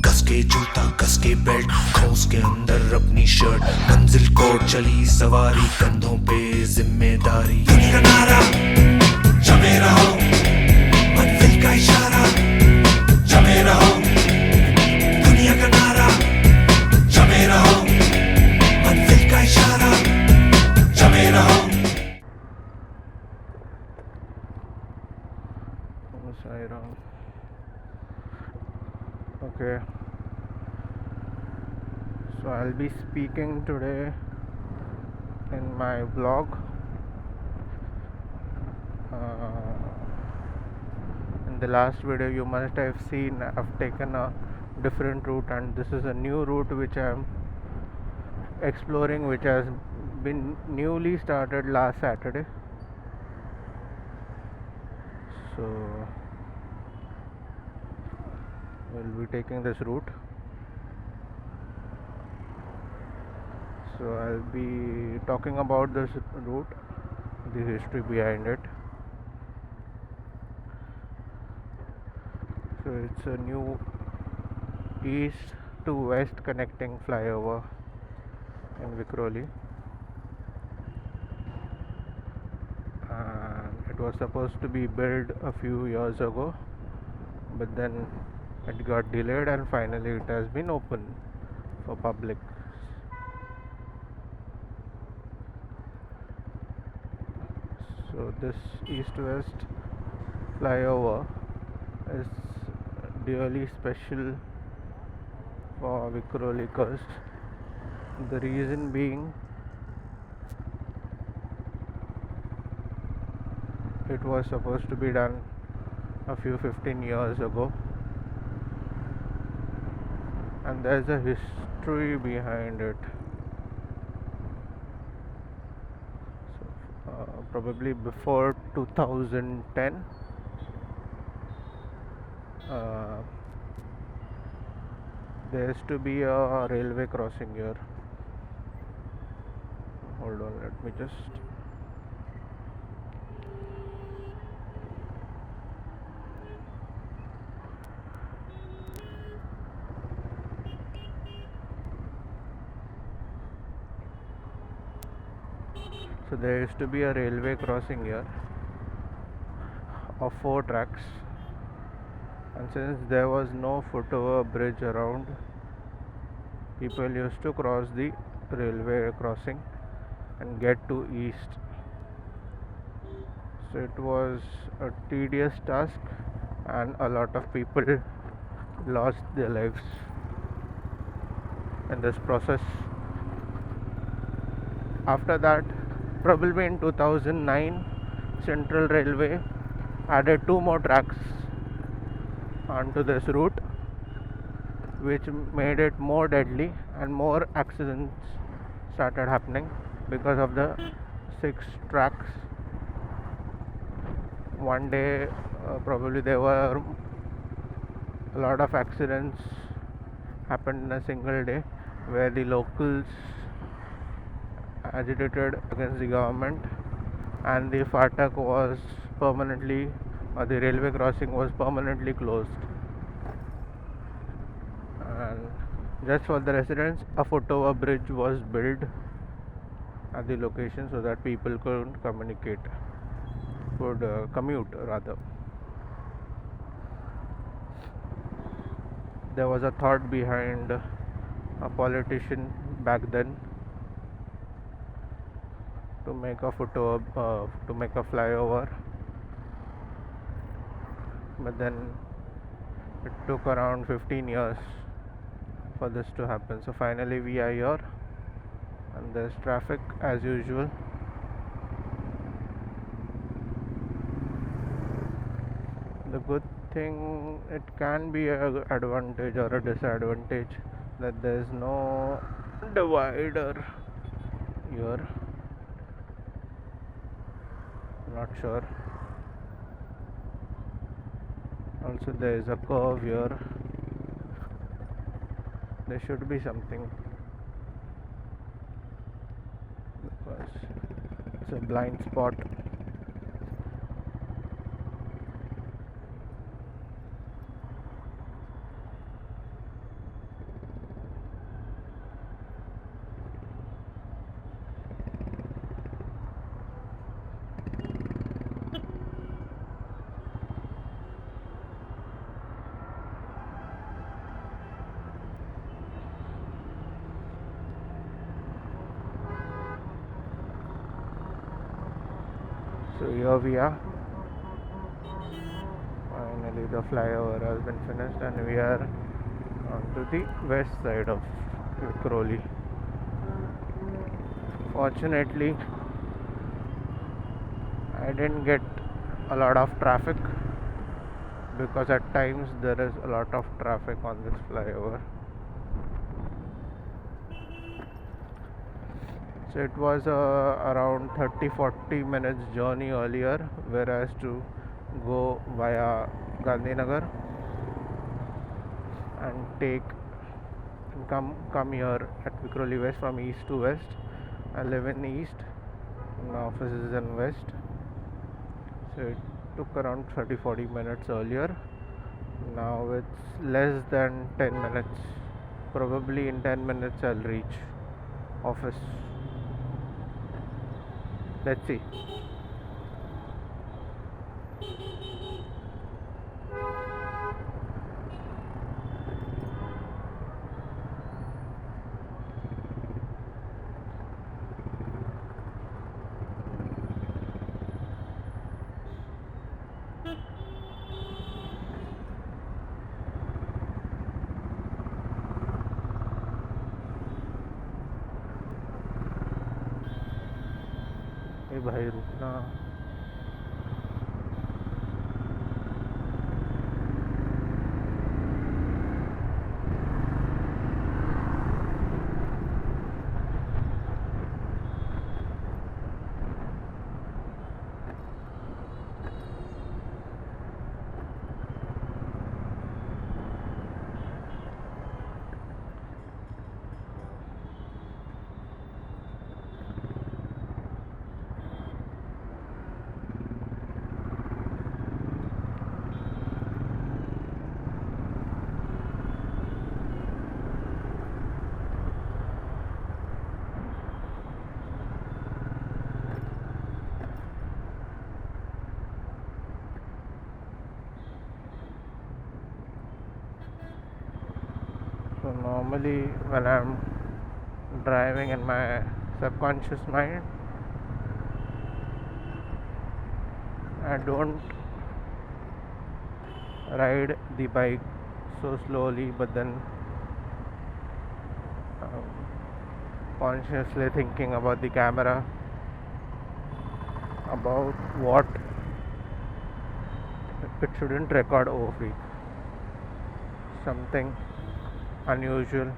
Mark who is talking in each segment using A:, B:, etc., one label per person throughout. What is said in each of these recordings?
A: कस के जूता कस के बेल्ट खोस के अंदर अपनी शर्ट मंजिल को चली सवारी कंधों पे जिम्मेदारी दुनिया का नारा जमे रहो मंजिल का इशारा जमे रहो दुनिया का नारा जमे रहो मंजिल का इशारा जमे रहो
B: Okay, so I'll be speaking today in my vlog. In the last video you must have seen I've taken a different route, and this is a new route which I am exploring, which has been newly started last Saturday. So we'll be taking this route. So I'll be talking about this route, the history behind it. So it's a new east to west connecting flyover in Vikhroli, and it was supposed to be built a few years ago, but then it got delayed and finally it has been opened for public. So this east-west flyover is really special for Vikhroli cuss. The reason being, it was supposed to be done a few 15 years ago, and there's a history behind it. So, probably before 2010, there used to be a railway crossing here. Hold on, let me just. So there used to be a railway crossing here of 4 tracks, and since there was no footover bridge around, people used to cross the railway crossing and get to east. So it was a tedious task and a lot of people lost their lives in this process. After that, probably in 2009, Central Railway added 2 more tracks onto this route, which made it more deadly and more accidents started happening because of the 6 tracks. One day, probably there were a lot of accidents happened in a single day, where the locals agitated against the government, and the fatak was permanently, or the railway crossing was permanently closed, and just for the residents a footover bridge was built at the location so that people could commute rather. There was a thought behind a politician back then to make a flyover, but then it took around 15 years for this to happen. So finally we are here, and there's traffic as usual. The good thing, it can be an advantage or a disadvantage, that there's no divider here. Not sure. Also there is a curve here. There should be something, because it's a blind spot. So here we are. Finally, the flyover has been finished, and we are onto the west side of Vikhroli. Fortunately, I didn't get a lot of traffic because at times there is a lot of traffic on this flyover. So it was around 30-40 minutes journey earlier, whereas to go via Gandhinagar and come here at Vikhroli West from east to west. I live in east, my office is in west. So it took around 30-40 minutes earlier. Now it's less than 10 minutes. Probably in 10 minutes I'll reach office. Let's see. ए भाई रुकना. So normally when I'm driving in my subconscious mind, I don't ride the bike so slowly, but then consciously thinking about the camera, about what it shouldn't record overfree, something unusual.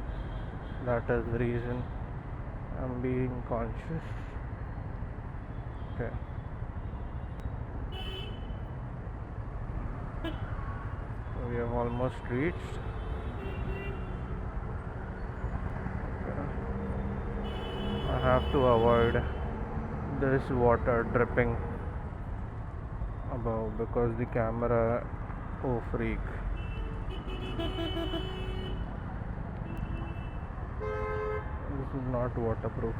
B: That is the reason I'm being conscious. Okay. So we have almost reached. I have to avoid this water dripping above because the camera freak. This is not waterproof.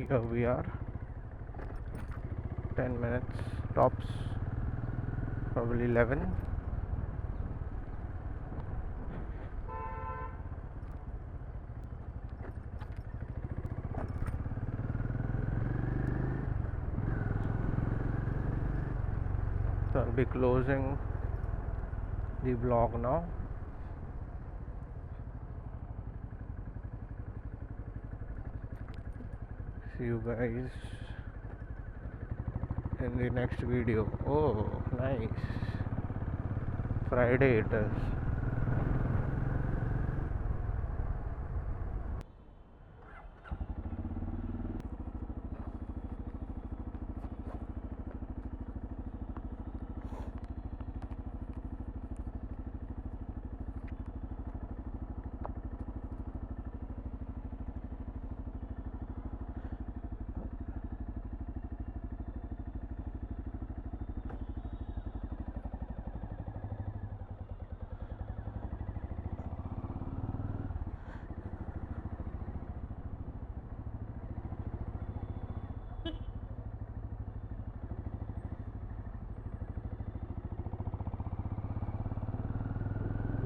B: Here we are. 10 minutes tops, probably 11. So I'll be closing the vlog now. See you guys in the next video. Oh, nice. Friday it is.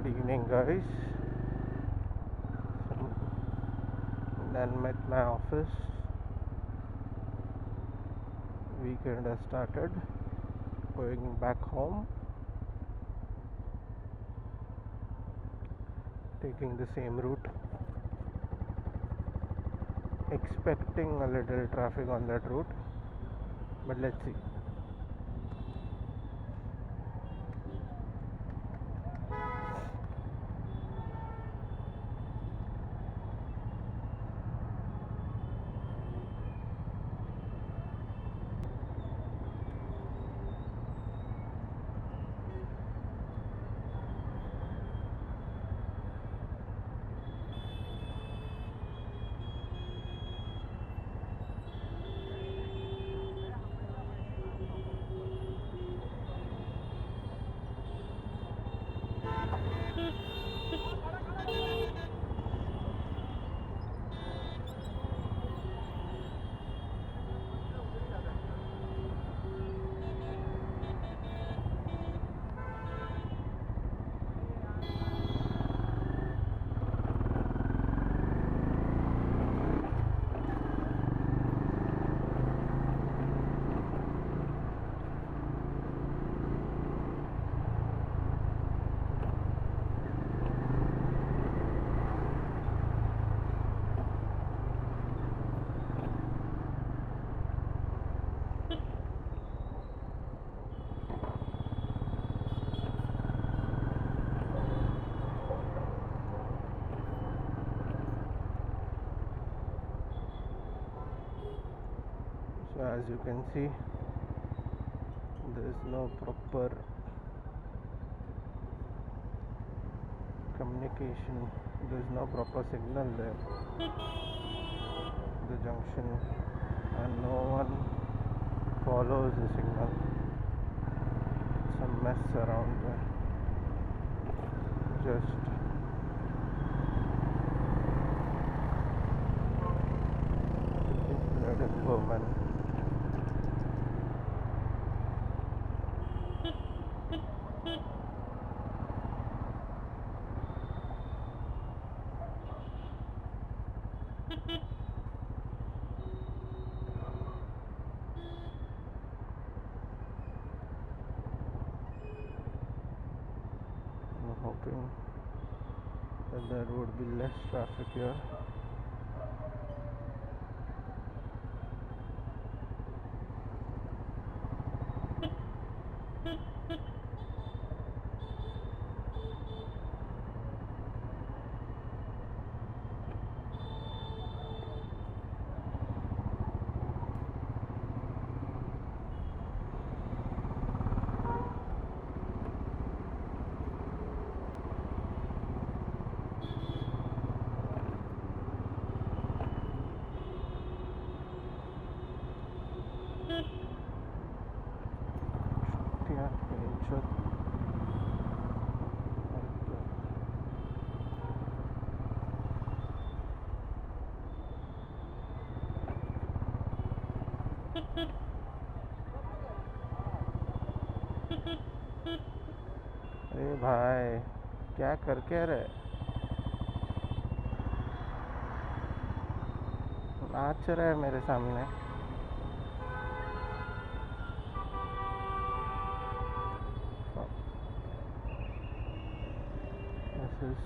B: Good evening, guys. Done with my office. Weekend has started. Going back home. Taking the same route. Expecting a little traffic on that route, but let's see. So as you can see, there is no proper communication, there is no proper signal there, the junction, and no one follows the signal. It's a mess around there. Just let it go, man. I'm hoping that there would be less traffic here. अरे भाई क्या करके रहे, नाच रहा है मेरे सामने. This is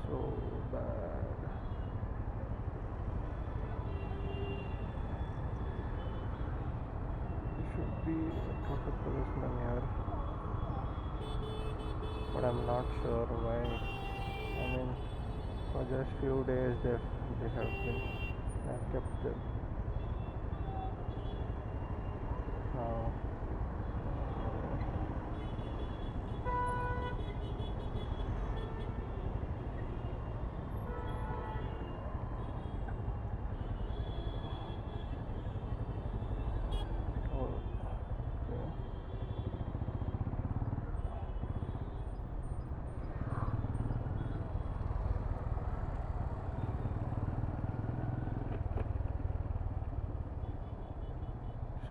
B: so bad. You should be a traffic policeman here, but I'm not sure why. I mean, for just few days they have kept them. Now, oh, okay.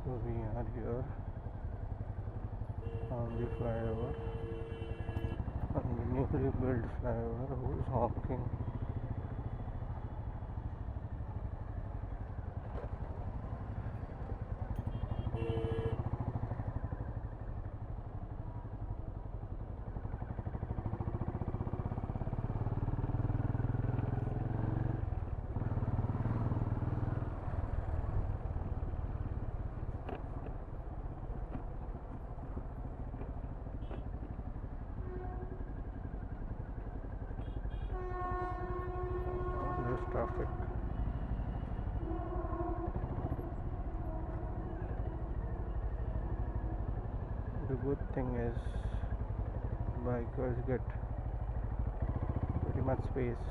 B: So we are here on the flyover, on the newly built flyover. Who's honking? There's traffic. The good thing is bikers get pretty much space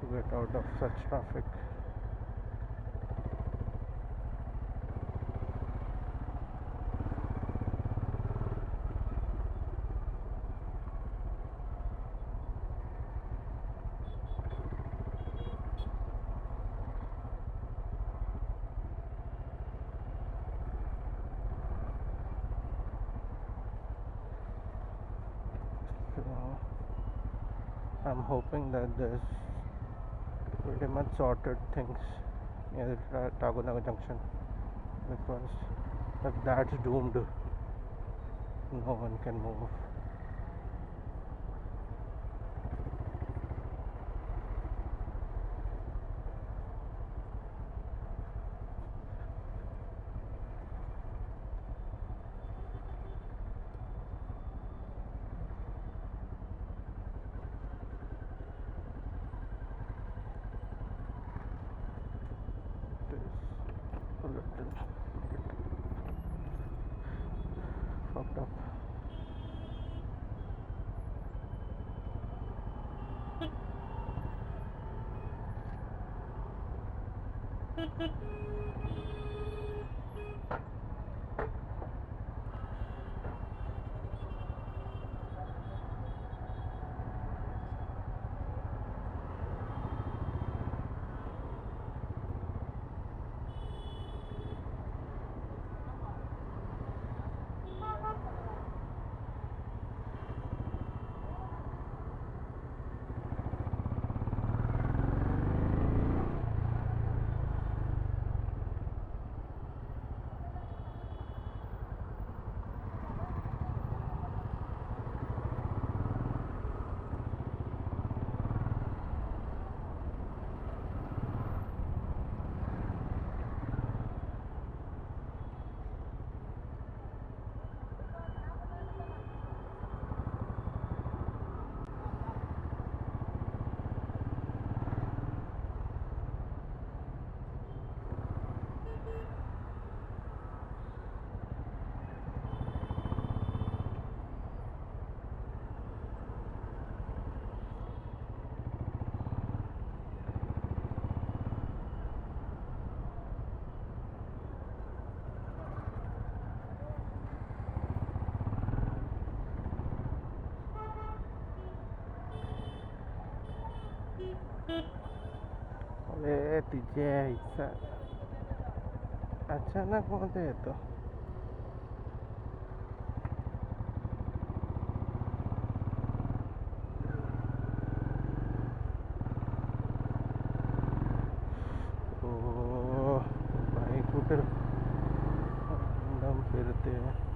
B: to get out of such traffic. So I'm hoping that there's pretty much sorted things near the Tagunaga junction, because if that's doomed, no one can move. It is a little bit fucked up. अरे तुझे ऐसा अचानक मध्ये येतो. ओ bike कुठे फिरते.